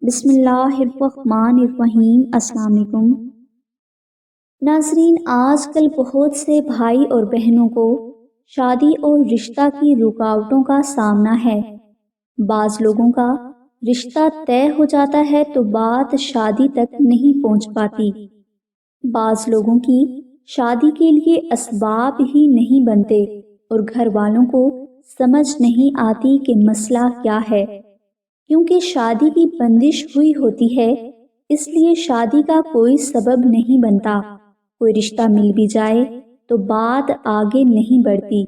بسم اللہ الرحمن الرحیم۔ السلام علیکم ناظرین، آج کل بہت سے بھائی اور بہنوں کو شادی اور رشتہ کی رکاوٹوں کا سامنا ہے۔ بعض لوگوں کا رشتہ طے ہو جاتا ہے تو بات شادی تک نہیں پہنچ پاتی۔ بعض لوگوں کی شادی کے لیے اسباب ہی نہیں بنتے اور گھر والوں کو سمجھ نہیں آتی کہ مسئلہ کیا ہے۔ کیونکہ شادی کی بندش ہوئی ہوتی ہے، اس لیے شادی کا کوئی سبب نہیں بنتا۔ کوئی رشتہ مل بھی جائے تو بات آگے نہیں بڑھتی۔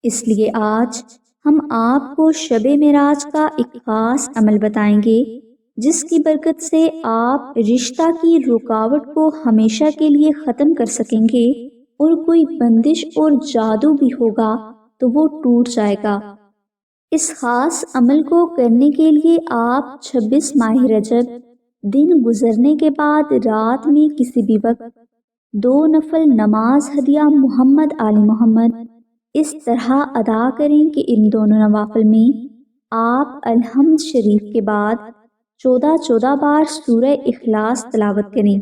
اس لیے آج ہم آپ کو شب معراج کا ایک خاص عمل بتائیں گے، جس کی برکت سے آپ رشتہ کی رکاوٹ کو ہمیشہ کے لیے ختم کر سکیں گے، اور کوئی بندش اور جادو بھی ہوگا تو وہ ٹوٹ جائے گا۔ اس خاص عمل کو کرنے کے لیے آپ 26 ماہ رجب دن گزرنے کے بعد رات میں کسی بھی وقت 2 نفل نماز ہدیہ محمد آل محمد اس طرح ادا کریں کہ ان دونوں نوافل میں آپ الحمد شریف کے بعد 14 بار سورہ اخلاص تلاوت کریں۔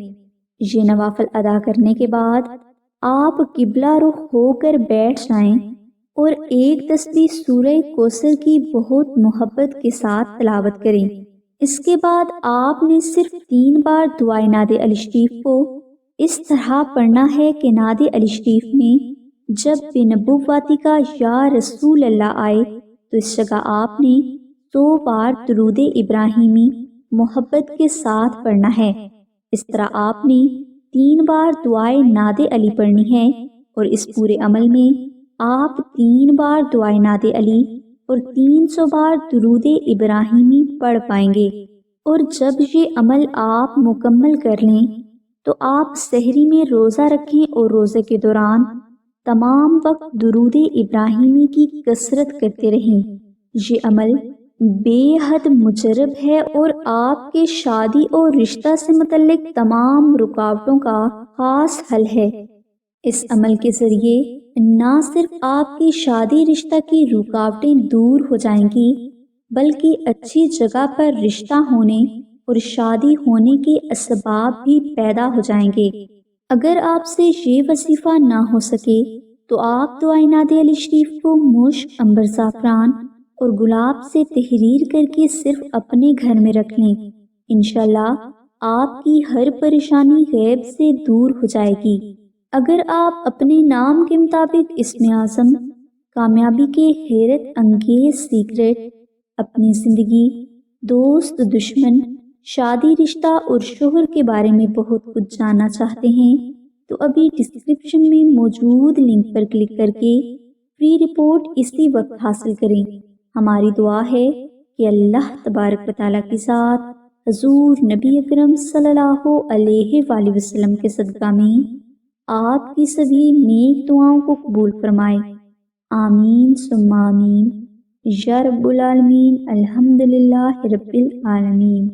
یہ نوافل ادا کرنے کے بعد آپ قبلہ رخ ہو کر بیٹھ جائیں اور ایک تسبیح سورہ کوثر کی بہت محبت کے ساتھ تلاوت کریں۔ اس کے بعد آپ نے صرف 3 بار دعائے نعت علی شریف کو اس طرح پڑھنا ہے کہ نعت علی شریف میں جب بنبوتی کا یا رسول اللہ آئے تو اس جگہ آپ نے 100 بار درود ابراہیمی محبت کے ساتھ پڑھنا ہے۔ اس طرح آپ نے 3 بار دعائے نعت علی پڑھنی ہے، اور اس پورے عمل میں آپ 3 بار دعائے نعت علی اور 300 بار درود ابراہیمی پڑھ پائیں گے۔ اور جب یہ عمل آپ مکمل کر لیں تو آپ سحری میں روزہ رکھیں اور روزے کے دوران تمام وقت درود ابراہیمی کی کثرت کرتے رہیں۔ یہ عمل بے حد مجرب ہے اور آپ کے شادی اور رشتہ سے متعلق تمام رکاوٹوں کا خاص حل ہے۔ اس عمل کے ذریعے نہ صرف آپ کی شادی رشتہ کی رکاوٹیں دور ہو جائیں گی، بلکہ اچھی جگہ پر رشتہ ہونے اور شادی ہونے کے اسباب بھی پیدا ہو جائیں گے۔ اگر آپ سے یہ وظیفہ نہ ہو سکے تو آپ دعائے نعت علی شریف کو مشک، عنبر، زعفران اور گلاب سے تحریر کر کے صرف اپنے گھر میں رکھ لیں۔ انشاءاللہ آپ کی ہر پریشانی غیب سے دور ہو جائے گی۔ اگر آپ اپنے نام کے مطابق اسم اعظم، کامیابی کے حیرت انگیز سیکرٹ، اپنی زندگی، دوست، دشمن، شادی، رشتہ اور شوہر کے بارے میں بہت کچھ جاننا چاہتے ہیں تو ابھی ڈسکرپشن میں موجود لنک پر کلک کر کے فری رپورٹ اسی وقت حاصل کریں۔ ہماری دعا ہے کہ اللہ تبارک و تعالیٰ کی ذات حضور نبی اکرم صلی اللہ علیہ وآلہ وسلم کے صدقہ میں آپ کی سبھی نیک دعاؤں کو قبول فرمائے۔ آمین ثم آمین یا رب العالمین۔ الحمدللہ رب العالمین۔